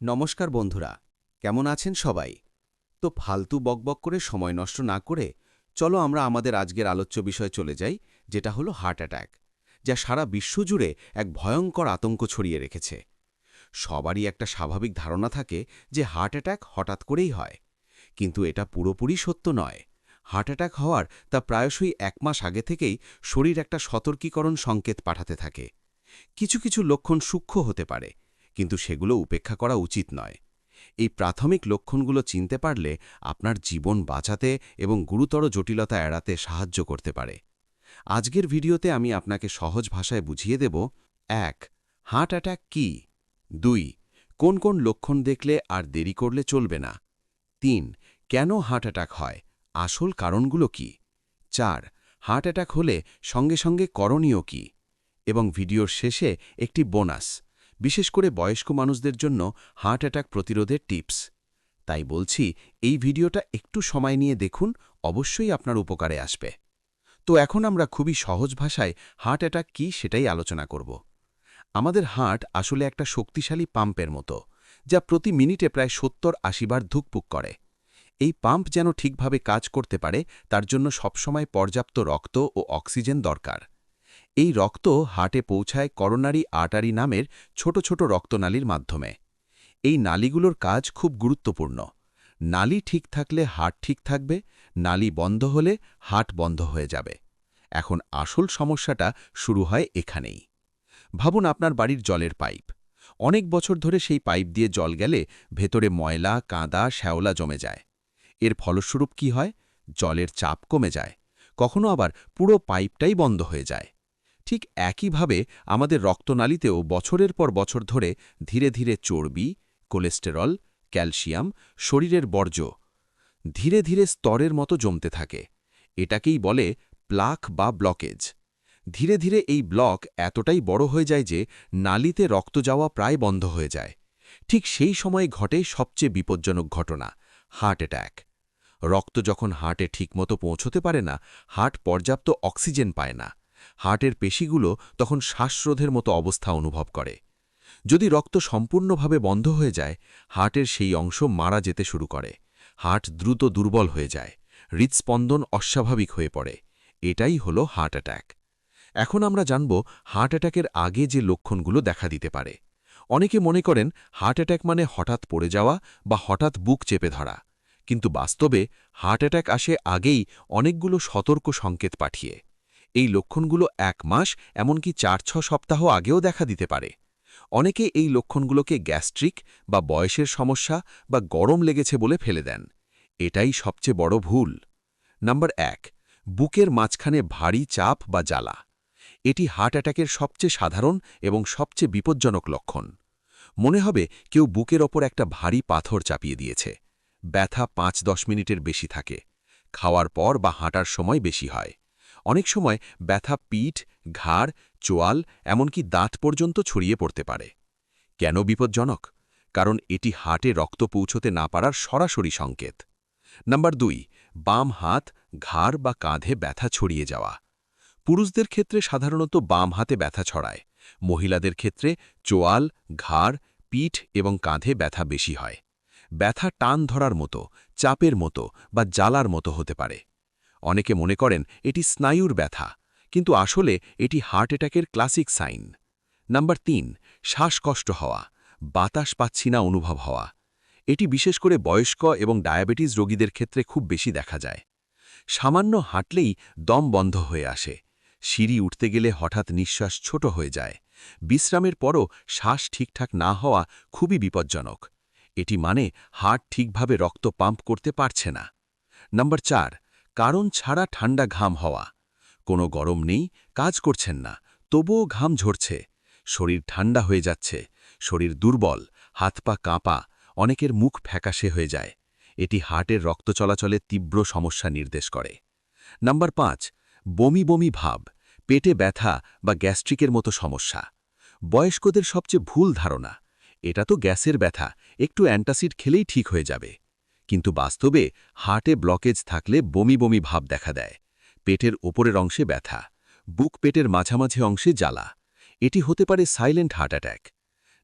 নমস্কার বন্ধুরা, কেমন আছেন সবাই? তো ফালতু বকবক করে সময় নষ্ট না করে চলো আমরা আমাদের আজকের আলোচ্য বিষয়ে চলে যাই, যেটা হলো হার্ট অ্যাটাক, যা সারা বিশ্বজুড়ে এক ভয়ঙ্কর আতঙ্ক ছড়িয়ে রেখেছে। সবারই একটা স্বাভাবিক ধারণা থাকে যে হার্ট অ্যাটাক হঠাৎ করেই হয়, কিন্তু এটা পুরোপুরি সত্য নয়। হার্ট অ্যাটাক হওয়ার তা প্রায়শই 1 মাস আগে থেকেই শরীর একটা সতর্কীকরণ সংকেত পাঠাতে থাকে। কিছু কিছু লক্ষণ সূক্ষ্ম হতে পারে, কিন্তু সেগুলো উপেক্ষা করা উচিত নয়। এই প্রাথমিক লক্ষণগুলো চিনতে পারলে আপনার জীবন বাঁচাতে এবং গুরুতর জটিলতা এড়াতে সাহায্য করতে পারে। আজকের ভিডিওতে আমি আপনাকে সহজ ভাষায় বুঝিয়ে দেব: 1. হার্ট অ্যাটাক কী? 2. কোন কোন লক্ষণ দেখলে আর দেরি করলে চলবে না? 3. কেন হার্ট অ্যাটাক হয়, আসল কারণগুলো কি? 4. হার্ট অ্যাটাক হলে সঙ্গে সঙ্গে করণীয় কি? এবং ভিডিওর শেষে একটি বোনাস, বিশেষ করে বয়স্ক মানুষদের জন্য হার্ট অ্যাটাক প্রতিরোধের টিপস। তাই বলছি, এই ভিডিওটা একটু সময় নিয়ে দেখুন, অবশ্যই আপনার উপকারে আসবে। তো এখন আমরা খুবই সহজ ভাষায় হার্ট অ্যাটাক কী সেটাই আলোচনা করব। আমাদের হার্ট আসলে একটা শক্তিশালী পাম্পের মতো, যা প্রতি মিনিটে প্রায় 70-80 বার ধুকপুক করে। এই পাম্প যেন ঠিকভাবে কাজ করতে পারে, তার জন্য সবসময় পর্যাপ্ত রক্ত ও অক্সিজেন দরকার। এই রক্ত হার্টে পৌঁছায় করোনারি আর্টারি নামের ছোট ছোট রক্তনালীর মাধ্যমে। এই নালীগুলোর কাজ খুব গুরুত্বপূর্ণ। নালী ঠিক থাকলে হার্ট ঠিক থাকবে, নালী বন্ধ হলে হার্ট বন্ধ হয়ে যাবে। এখন আসল সমস্যাটা শুরু হয় এখানেই। ভাবুন আপনার বাড়ির জলের পাইপ। অনেক বছর ধরে সেই পাইপ দিয়ে জল গেলে ভেতরে ময়লা, কাদা, শ্যাওলা জমে যায়। এর ফলস্বরূপ কি হয়? জলের চাপ কমে যায়, কখনো আবার পুরো পাইপটাই বন্ধ হয়ে যায়। ঠিক একইভাবে আমাদের রক্তনালীতেও বছরের পর বছর ধরে ধীরে ধীরে চর্বি, কোলেস্টেরল, ক্যালসিয়াম, শরীরের বর্জ্য ধীরে ধীরে স্তরের মতো জমতে থাকে। এটাকেই বলে প্লাক বা ব্লকেজ। ধীরে ধীরে এই ব্লক এতটাই বড় হয়ে যায় যে নালীতে রক্ত যাওয়া প্রায় বন্ধ হয়ে যায়। ঠিক সেই সময় ঘটে সবচেয়ে বিপজ্জনক ঘটনা, হার্ট অ্যাটাক। রক্ত যখন হার্টে ঠিকমতো পৌঁছতে পারে না, হার্ট পর্যাপ্ত অক্সিজেন পায় না। হার্টের পেশিগুলো তখন শ্বাসরোধের মতো অবস্থা অনুভব করে। যদি রক্ত সম্পূর্ণভাবে বন্ধ হয়ে যায়, হার্টের সেই অংশ মারা যেতে শুরু করে। হার্ট দ্রুত দুর্বল হয়ে যায়, হৃৎস্পন্দন অস্বাভাবিক হয়ে পড়ে। এটাই হলো হার্ট অ্যাটাক। এখন আমরা জানব হার্ট অ্যাটাকের আগে যে লক্ষণগুলো দেখা দিতে পারে। অনেকে মনে করেন হার্ট অ্যাটাক মানে হঠাৎ পড়ে যাওয়া বা হঠাৎ বুক চেপে ধরা, কিন্তু বাস্তবে হার্ট অ্যাটাক আসে আগেই অনেকগুলো সতর্ক সংকেত পাঠিয়ে। এই লক্ষণগুলো 1 মাস, এমনকি 4-6 সপ্তাহ আগেও দেখা দিতে পারে। অনেকে এই লক্ষণগুলোকে গ্যাস্ট্রিক বা বয়সের সমস্যা বা গরম লেগেছে বলে ফেলে দেন। এটাই সবচেয়ে বড় ভুল। নাম্বার 1, বুকের মাঝখানে ভারী চাপ বা জ্বালা। এটি হার্ট অ্যাটাকের সবচেয়ে সাধারণ এবং সবচেয়ে বিপজ্জনক লক্ষণ। মনে হবে কেউ বুকের ওপর একটা ভারী পাথর চাপিয়ে দিয়েছে। ব্যথা 5-10 মিনিটের বেশি থাকে। খাওয়ার পর বা হাঁটার সময় বেশি হয়। অনেক সময় ব্যথা পিঠ, ঘাড়, চোয়াল, এমনকি দাঁত পর্যন্ত ছড়িয়ে পড়তে পারে। কেন বিপজ্জনক? কারণ এটি হার্টে রক্ত পৌঁছতে না পারার সরাসরি সংকেত। নাম্বার 2, বাম হাত, ঘাড় বা কাঁধে ব্যথা ছড়িয়ে যাওয়া। পুরুষদের ক্ষেত্রে সাধারণত বাম হাতে ব্যথা ছড়ায়। মহিলাদের ক্ষেত্রে চোয়াল, ঘাড়, পিঠ এবং কাঁধে ব্যথা বেশি হয়। ব্যথা টান ধরার মতো, চাপের মতো বা জ্বালার মতো হতে পারে। অনেকে মনে করেন এটি স্নায়ুর ব্যথা, কিন্তু আসলে এটি হার্ট অ্যাটাকের ক্লাসিক সাইন। নাম্বার 3, শ্বাসকষ্ট হওয়া, বাতাস পাচ্ছি না অনুভব হওয়া। এটি বিশেষ করে বয়স্ক এবং ডায়াবেটিস রোগীদের ক্ষেত্রে খুব বেশি দেখা যায়। সামান্য হাঁটলেই দম বন্ধ হয়ে আসে। সিঁড়ি উঠতে গেলে হঠাৎ নিঃশ্বাস ছোট হয়ে যায়। বিশ্রামের পরও শ্বাস ঠিকঠাক না হওয়া খুবই বিপজ্জনক। এটি মানে হার্ট ঠিকভাবে রক্ত পাম্প করতে পারছে না। নাম্বার 4, কারণ ছাড়া ঠান্ডা ঘাম হওয়া। কোনো গরম নেই, কাজ করছেন না, তবুও ঘাম ঝরছে। শরীর ঠান্ডা হয়ে যাচ্ছে, শরীর দুর্বল, হাত পা কাঁপা, অনেকের মুখ ফ্যাকাশে হয়ে যায়। এটি হার্টের রক্ত চলাচলে তীব্র সমস্যা নির্দেশ করে। নাম্বার 5, বমি বমি ভাব, পেটে ব্যথা বা গ্যাস্ট্রিকের মতো সমস্যা। বয়স্কদের সবচেয়ে ভুল ধারণা, এটা তো গ্যাসের ব্যথা, একটু অ্যান্টাসিড খেলেই ঠিক হয়ে যাবে। কিন্তু বাস্তবে হার্টে ব্লকেজ থাকলে বমি বমি ভাব দেখা দেয়। পেটের ওপরের অংশে ব্যথা, বুক পেটের মাঝামাঝি অংশে জ্বালা। এটি হতে পারে সাইলেন্ট হার্ট অ্যাটাক।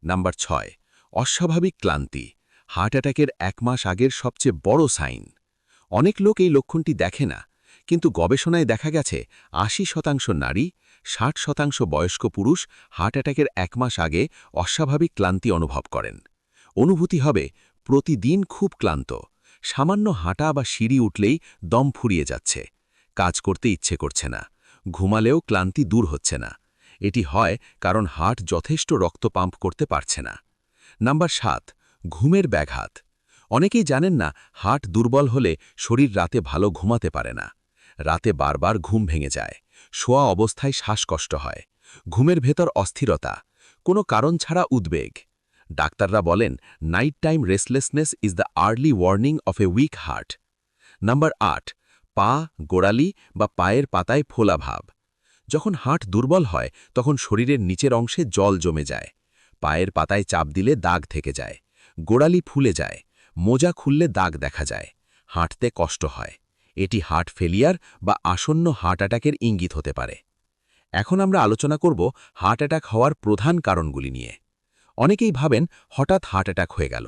নাম্বার 6, অস্বাভাবিক ক্লান্তি হার্ট অ্যাটাকের 1 মাস আগের সবচেয়ে বড় সাইন। অনেক লোক এই লক্ষণটি দেখে না, কিন্তু গবেষণায় দেখা গেছে 80% নারী, 60% বয়স্ক পুরুষ হার্ট অ্যাটাকের 1 মাস আগে অস্বাভাবিক ক্লান্তি অনুভব করেন। অনুভূতি হবে প্রতিদিন খুব ক্লান্ত, সামান্য হাঁটা বা সিঁড়ি উঠলেই দম ফুরিয়ে যাচ্ছে, কাজ করতে ইচ্ছে করছে না, ঘুমালেও ক্লান্তি দূর হচ্ছে না। এটি হয় কারণ হার্ট যথেষ্ট রক্ত পাম্প করতে পারছে না। নাম্বার 7, ঘুমের ব্যাঘাত। অনেকেই জানেন না হার্ট দুর্বল হলে শরীর রাতে ভালো ঘুমাতে পারে না। রাতে বারবার ঘুম ভেঙে যায়, শোয়া অবস্থায় শ্বাসকষ্ট হয়, ঘুমের ভেতর অস্থিরতা, কোনো কারণ ছাড়া উদ্বেগ। ডাক্তাররা বলেন night time restlessness is the early warning of a weak heart. Number 8, পা, গোড়ালি বা পায়ের পাতায় ফোলা ভাব। যখন হার্ট দুর্বল হয় তখন শরীরের নিচের অংশে জল জমে যায়, পায়ের পাতায় চাপ দিলে দাগ থেকে যায়, গোড়ালি ফুলে যায়, মোজা খুললে দাগ দেখা যায়, হাঁটতে কষ্ট হয়। এটি হার্ট ফেলিয়ার বা আসন্ন হার্ট অ্যাটাকের ইঙ্গিত হতে পারে। এখন আমরা আলোচনা করব হার্ট অ্যাটাক হওয়ার প্রধান কারণগুলি নিয়ে। অনেকেই ভাবেন হঠাৎ হার্ট অ্যাটাক হয়ে গেল,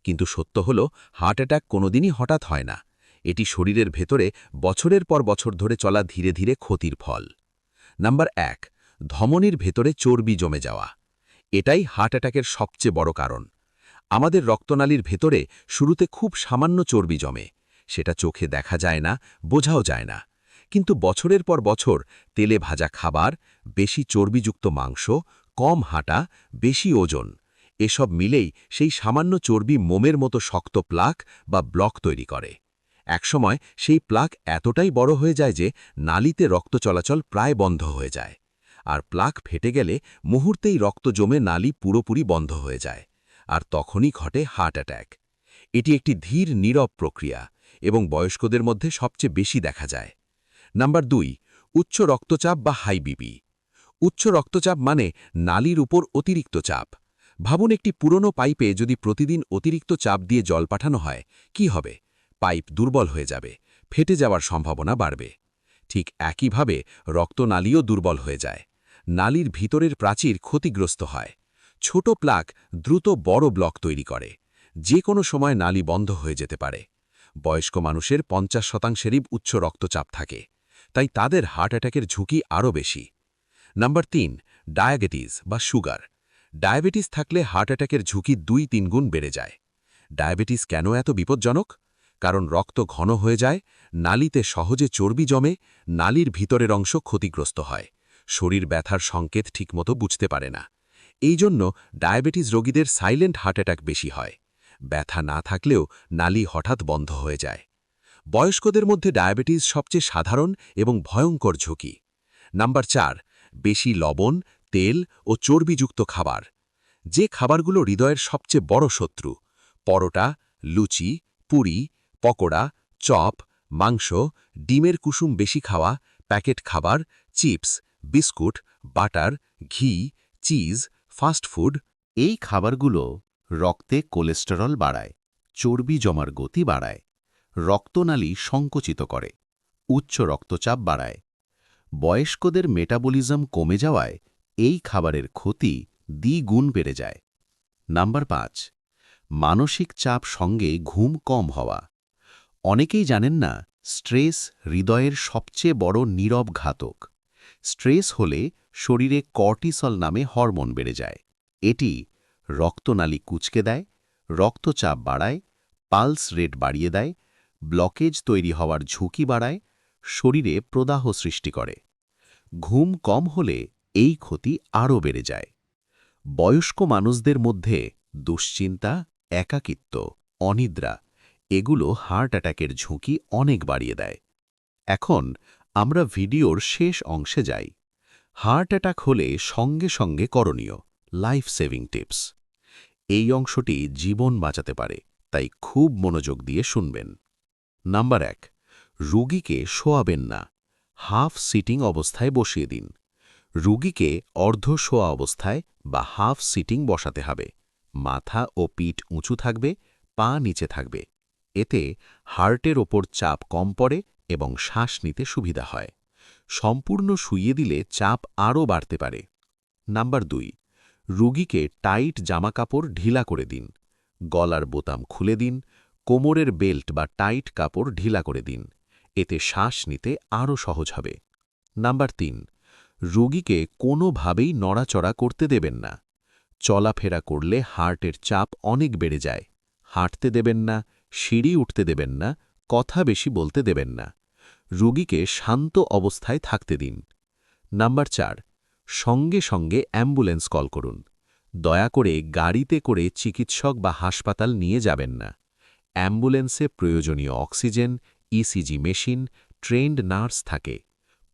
কিন্তু সত্য হল হার্ট অ্যাটাক কোনোদিনই হঠাৎ হয় না। এটি শরীরের ভেতরে বছরের পর বছর ধরে চলা ধীরে ধীরে ক্ষতির ফল। নাম্বার 1, ধমনীর ভেতরে চর্বি জমে যাওয়া। এটাই হার্ট অ্যাটাকের সবচেয়ে বড় কারণ। আমাদের রক্তনালীর ভেতরে শুরুতে খুব সামান্য চর্বি জমে, সেটা চোখে দেখা যায় না, বোঝাও যায় না। কিন্তু বছরের পর বছর তেলে ভাজা খাবার, বেশি চর্বিযুক্ত মাংস, কম হাঁটা, বেশি ওজন, এসব মিলেই সেই সামান্য চর্বি মোমের মতো শক্ত প্লাক বা ব্লক তৈরি করে। একসময় সেই প্লাক এতটাই বড় হয়ে যায় যে নালীতে রক্ত চলাচল প্রায় বন্ধ হয়ে যায়। আর প্লাক ফেটে গেলে মুহূর্তেই রক্ত জমে নালী পুরোপুরি বন্ধ হয়ে যায়, আর তখনই ঘটে হার্ট অ্যাটাক। এটি একটি ধীর নীরব প্রক্রিয়া এবং বয়স্কদের মধ্যে সবচেয়ে বেশি দেখা যায়। নাম্বার 2, উচ্চ রক্তচাপ বা হাই বিপি। উচ্চ রক্তচাপ মানে নালীর উপর অতিরিক্ত চাপ। ভাবুন একটি পুরনো পাইপে যদি প্রতিদিন অতিরিক্ত চাপ দিয়ে জল পাঠানো হয়, কি হবে? পাইপ দুর্বল হয়ে যাবে, ফেটে যাওয়ার সম্ভাবনা বাড়বে। ঠিক একইভাবে রক্তনালীও দুর্বল হয়ে যায়, নালীর ভিতরের প্রাচীর ক্ষতিগ্রস্ত হয়, ছোট প্লাক দ্রুত বড় ব্লক তৈরি করে, যে কোনো সময় নালী বন্ধ হয়ে যেতে পারে। বয়স্ক মানুষের 50%-এরই উচ্চ রক্তচাপ থাকে, তাই তাদের হার্ট অ্যাটাকের ঝুঁকি আরও বেশি। নাম্বার 3, ডায়াবেটিস বা সুগার। ডায়াবেটিস থাকলে হার্ট অ্যাটাকের ঝুঁকি 2-3 গুণ বেড়ে যায়। ডায়াবেটিস কেন এত বিপজ্জনক? কারণ রক্ত ঘন হয়ে যায়, নালীতে সহজে চর্বি জমে, নালীর ভিতরের অংশ ক্ষতিগ্রস্ত হয়, শরীর ব্যথার সংকেত ঠিকমতো বুঝতে পারে না। এই জন্য ডায়াবেটিস রোগীদের সাইলেন্ট হার্ট অ্যাটাক বেশি হয়। ব্যথা না থাকলেও নালী হঠাৎ বন্ধ হয়ে যায়। বয়স্কদের মধ্যে ডায়াবেটিস সবচেয়ে সাধারণ এবং ভয়ঙ্কর ঝুঁকি। নাম্বার 4, বেশি লবণ, তেল ও চর্বিযুক্ত খাবার। যে খাবারগুলো হৃদয়ের সবচেয়ে বড় শত্রু: পরোটা, লুচি, পুরি, পকোড়া, চপ, মাংস, ডিমের কুসুম বেশি খাওয়া, প্যাকেট খাবার, চিপস, বিস্কুট, বাটার, ঘি, চিজ, ফাস্ট ফুড। এই খাবারগুলো রক্তে কোলেস্টেরল বাড়ায়, চর্বি জমার গতি বাড়ায়, রক্তনালী সংকুচিত করে, উচ্চ রক্তচাপ বাড়ায়। বয়স্কদের মেটাবলিজম কমে যাওয়ায় এই খাবারের ক্ষতি দ্বিগুণ বেড়ে যায়। নাম্বার 5, মানসিক চাপ সঙ্গে ঘুম কম হওয়া। অনেকেই জানেন না স্ট্রেস হৃদয়ের সবচেয়ে বড় নীরব ঘাতক। স্ট্রেস হলে শরীরে কর্টিসল নামে হরমোন বেড়ে যায়। এটি রক্তনালী কুঁচকে দেয়, রক্তচাপ বাড়ায়, পালস রেট বাড়িয়ে দেয়, ব্লকেজ তৈরি হওয়ার ঝুঁকি বাড়ায়, শরীরে প্রদাহ সৃষ্টি করে। ঘুম কম হলে এই ক্ষতি আরও বেড়ে যায়। বয়স্ক মানুষদের মধ্যে দুশ্চিন্তা, একাকিত্ব, অনিদ্রা এগুলো হার্ট অ্যাটাকের ঝুঁকি অনেক বাড়িয়ে দেয়। এখন আমরা ভিডিওর শেষ অংশে যাই। হার্ট অ্যাটাক হলে সঙ্গে সঙ্গে করণীয় লাইফ সেভিং টিপস। এই অংশটি জীবন বাঁচাতে পারে, তাই খুব মনোযোগ দিয়ে শুনবেন। নাম্বার 1, রোগীকে শোয়াবেন না, হাফ সিটিং অবস্থায় বসিয়ে দিন। রোগীকে অর্ধ শোয়া অবস্থায় বা হাফ সিটিং বসাতে হবে। মাথা ও পিঠ উঁচু থাকবে, পা নিচে থাকবে। এতে হার্টের ওপর চাপ কম পড়ে এবং শ্বাস নিতে সুবিধা হয়। সম্পূর্ণ শুইয়ে দিলে চাপ আরও বাড়তে পারে। নাম্বার 2, রুগীকে টাইট জামাকাপড় ঢিলা করে দিন, গলার বোতাম খুলে দিন, কোমরের বেল্ট বা টাইট কাপড় ঢিলা করে দিন। এতে শ্বাস নিতে আরও সহজ হবে। নাম্বার 3, রোগীকে কোনোভাবেই নড়াচড়া করতে দেবেন না। চলাফেরা করলে হার্টের চাপ অনেক বেড়ে যায়। হাঁটতে দেবেন না, সিঁড়ি উঠতে দেবেন না, কথা বেশি বলতে দেবেন না। রোগীকে শান্ত অবস্থায় থাকতে দিন। নাম্বার 4, সঙ্গে সঙ্গে অ্যাম্বুলেন্স কল করুন। দয়া করে গাড়িতে করে চিকিৎসক বা হাসপাতাল নিয়ে যাবেন না। অ্যাম্বুলেন্সে প্রয়োজনীয় oxygen, ECG machine, trend nurse থাকে।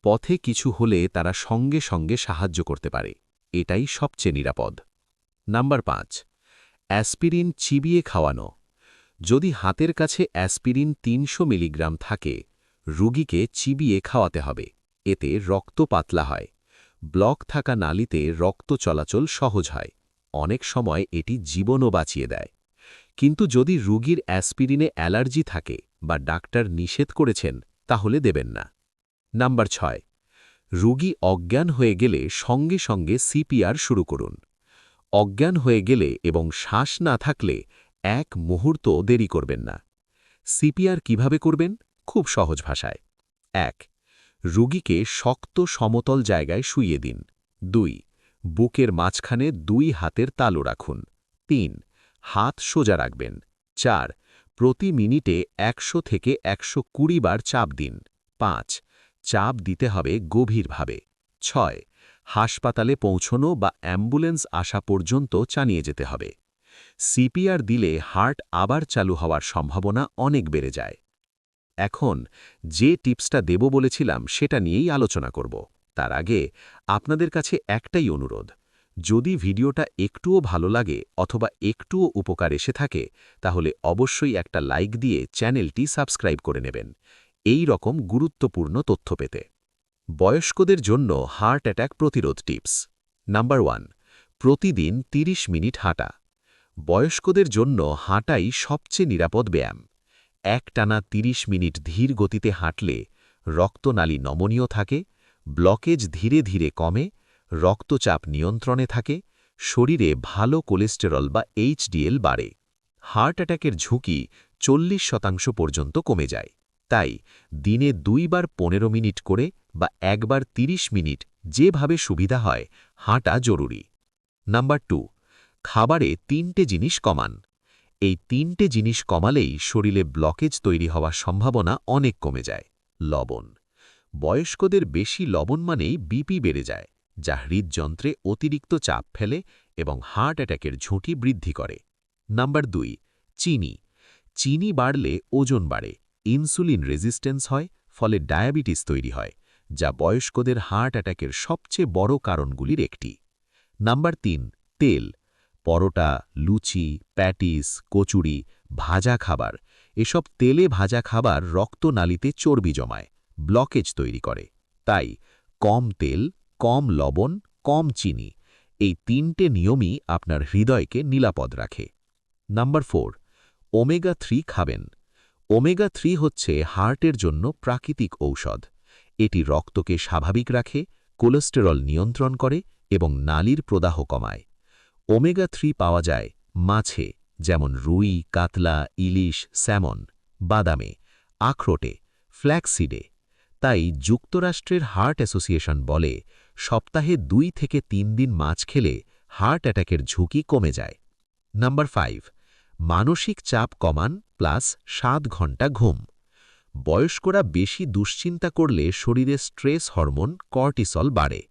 পথে কিছু হলে তারা সঙ্গে সঙ্গে সাহায্য করতে পারে। এটাই সবচেয়ে নিরাপদ। নাম্বার 5, অ্যাসপিরিন চিবিয়ে খাওয়ানো। যদি হাতের কাছে অ্যাসপিরিন 300 মিলিগ্রাম থাকে, রোগীকে চিবিয়ে খাওয়াতে হবে। এতে রক্ত পাতলা হয়। ব্লক থাকা নালীতে রক্ত চলাচল সহজ হয়। অনেক সময় এটি জীবনও বাঁচিয়ে দেয়। কিন্তু যদি রোগীর অ্যাসপিরিনে অ্যালার্জি থাকে বা ডাক্তার নিষেধ করেছেন, তাহলে দেবেন না। নাম্বার 6, রোগী অজ্ঞান হয়ে গেলে সঙ্গে সঙ্গে সিপিআর শুরু করুন। অজ্ঞান হয়ে গেলে এবং শ্বাস না থাকলে 1 মুহূর্ত দেরি করবেন না। সিপিআর কিভাবে করবেন? খুব সহজ ভাষায়। 1, রোগীকে শক্ত সমতল জায়গায় শুইয়ে দিন। 2, বুকের মাঝখানে 2 হাতের তালু রাখুন। 3, হাত সোজা রাখবেন। 4, প্রতি মিনিটে 100 থেকে 120 বার চাপ দিন। 5, চাপ দিতে হবে গভীরভাবে। 6, হাসপাতালে পৌঁছনো বা অ্যাম্বুলেন্স আসা পর্যন্ত চালিয়ে যেতে হবে। সিপিআর দিলে হার্ট আবার চালু হওয়ার সম্ভাবনা অনেক বেড়ে যায়। এখন যে টিপসটা দেব বলেছিলাম সেটা নিয়েই আলোচনা করব। তার আগে আপনাদের কাছে একটাই অনুরোধ, যদি ভিডিওটা একটুও ভালো লাগে অথবা একটুও উপকার এসে থাকে, তাহলে অবশ্যই একটা লাইক দিয়ে চ্যানেলটি সাবস্ক্রাইব করে নেবেন এই রকম গুরুত্বপূর্ণ তথ্য পেতে। বয়স্কদের জন্য হার্ট অ্যাটাক প্রতিরোধ টিপস। নাম্বার 1, প্রতিদিন 30 মিনিট হাঁটা। বয়স্কদের জন্য হাঁটাই সবচেয়ে নিরাপদ ব্যায়াম। একটানা 30 মিনিট ধীর গতিতে হাঁটলে রক্তনালী নমনীয় থাকে, ব্লকেজ ধীরে ধীরে কমে, রক্তচাপ নিয়ন্ত্রণে থাকে, শরীরে ভালো কোলেস্টেরল বা এইচডিএল বাড়ে। হার্ট অ্যাটাকের ঝুঁকি 40% পর্যন্ত কমে যায়। তাই দিনে 2 বার 15 মিনিট করে বা একবার 30 মিনিট যেভাবে সুবিধা হয় হাঁটা জরুরি। নাম্বার 2, খাবারে 3টে জিনিস কমান। এই 3টে জিনিস কমালেই শরীরে ব্লকেজ তৈরি হওয়ার সম্ভাবনা অনেক কমে যায়। লবণ। বয়স্কদের বেশি লবণ মানেই বিপি বেড়ে যায়, যা হৃদযন্ত্রে অতিরিক্ত চাপ ফেলে এবং হার্ট অ্যাটাকের ঝুঁকি বৃদ্ধি করে। নাম্বার 2, চিনি। চিনি বাড়লে ওজন বাড়ে, ইনসুলিন রেজিস্ট্যান্স হয়, ফলে ডায়াবেটিস তৈরি হয়, যা বয়স্কদের হার্ট অ্যাটাকের সবচেয়ে বড় কারণগুলির একটি। নাম্বার 3, তেল। পরোটা, লুচি, প্যাটিস, কচুরি, ভাজা খাবার, এসব তেলে ভাজা খাবার রক্তনালীতে চর্বি জমায়, ব্লকেজ তৈরি করে। তাই কম তেল, কম লবণ, কম চিনি, এই 3টে নিয়মই আপনার হৃদয়কে নিরাপদ রাখে। নাম্বার 4, ওমেগা 3 খাবেন। ওমেগা 3 হচ্ছে হার্টের জন্য প্রাকৃতিক ঔষধ। এটি রক্তকে স্বাভাবিক রাখে, কোলেস্টেরল নিয়ন্ত্রণ করে এবং নালীর প্রদাহ কমায়। ওমেগা 3 পাওয়া যায় মাছে, যেমন রুই, কাতলা, ইলিশ, স্যামন, বাদামে, আখরোটে, ফ্ল্যাক্সিডে। তাই যুক্তরাষ্ট্রের হার্ট অ্যাসোসিয়েশন বলে, সপ্তাহে 2 থেকে 3 দিন মাছ খেলে হার্ট অ্যাটাকের ঝুঁকি কমে যায়। নাম্বার 5, মানসিক চাপ কমান প্লাস 7 ঘন্টা ঘুম। বয়স্করা বেশি দুশ্চিন্তা করলে শরীরে স্ট্রেস হরমোন কর্টিসল বাড়ে।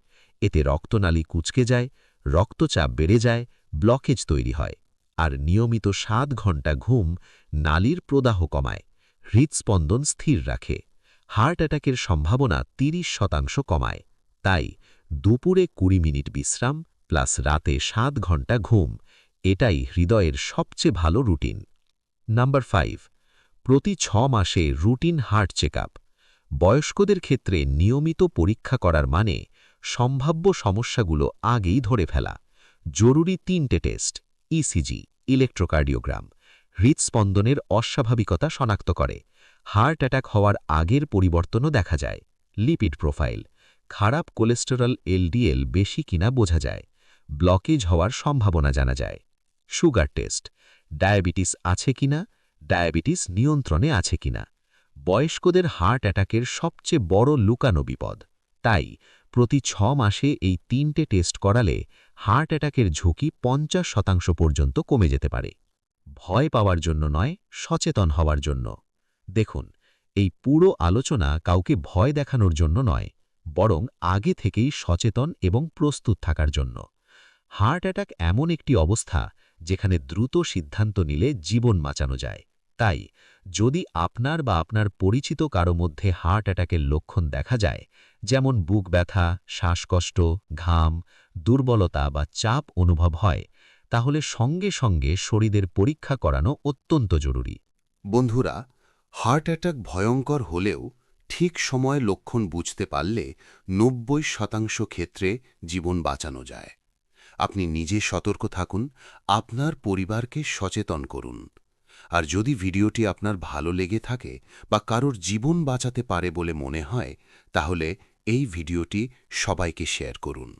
এতে রক্তনালী কুঁচকে যায়, রক্তচাপ বেড়ে যায়, ব্লকেজ তৈরি হয়। আর নিয়মিত 7 ঘন্টা ঘুম নালীর প্রদাহ কমায়, হৃদস্পন্দন স্থির রাখে, হার্ট অ্যাটাকের সম্ভাবনা 30% কমায়। তাই দুপুরে 20 মিনিট বিশ্রাম প্লাস রাতে 7 ঘন্টা ঘুম, এটাই হৃদয়ের সবচেয়ে ভালো রুটিন। নাম্বার 5, প্রতি 6 মাসে রুটিন হার্ট চেকআপ। বয়স্কদের ক্ষেত্রে নিয়মিত পরীক্ষা করার মানে সম্ভাব্য সমস্যাগুলো আগেই ধরে ফেলা। জরুরি 3টে টেস্ট, ইসিজি, ইলেকট্রোকার্ডিওগ্রাম, হৃদস্পন্দনের অস্বাভাবিকতা শনাক্ত করে। হার্ট অ্যাটাক হওয়ার আগের পরিবর্তনও দেখা যায়। লিপিড প্রোফাইল, খারাপ কোলেস্টেরল এলডিএল বেশি কিনা বোঝা যায়। ব্লকেজ হওয়ার সম্ভাবনা জানা যায়। সুগার টেস্ট, ডায়াবেটিস আছে কিনা, ডায়াবেটিস নিয়ন্ত্রণে আছে কিনা। বয়স্কদের হার্ট অ্যাটাকের সবচেয়ে বড় লুকানো বিপদ। তাই প্রতি 6 মাসে এই 3টে টেস্ট করালে হার্ট অ্যাটাকের ঝুঁকি 50% পর্যন্ত কমে যেতে পারে। ভয় পাওয়ার জন্য নয়, সচেতন হওয়ার জন্য। দেখুন, এই পুরো আলোচনা কাউকে ভয় দেখানোর জন্য নয়, বরং আগে থেকেই সচেতন এবং প্রস্তুত থাকার জন্য। হার্ট অ্যাটাক এমন একটি অবস্থা যেখানে দ্রুত সিদ্ধান্ত নিলে জীবন বাঁচানো যায়। তাই যদি আপনার বা আপনার পরিচিত কারো মধ্যে হার্ট অ্যাটাকের লক্ষণ দেখা যায়, যেমন বুক ব্যথা, শ্বাসকষ্ট, ঘাম, দুর্বলতা বা চাপ অনুভব হয়, তাহলে সঙ্গে সঙ্গে শরীরের পরীক্ষা করানো অত্যন্ত জরুরি। বন্ধুরা, হার্ট অ্যাটাক ভয়ঙ্কর হলেও ঠিক সময়ে লক্ষণ বুঝতে পারলে 90% ক্ষেত্রে জীবন বাঁচানো যায়। আপনি নিজে সতর্ক থাকুন, আপনার পরিবারকে সচেতন করুন। আর যদি ভিডিওটি আপনার ভালো লেগে থাকে বা কারোর জীবন বাঁচাতে পারে বলে মনে হয়, তাহলে এই ভিডিওটি সবাইকে শেয়ার করুন।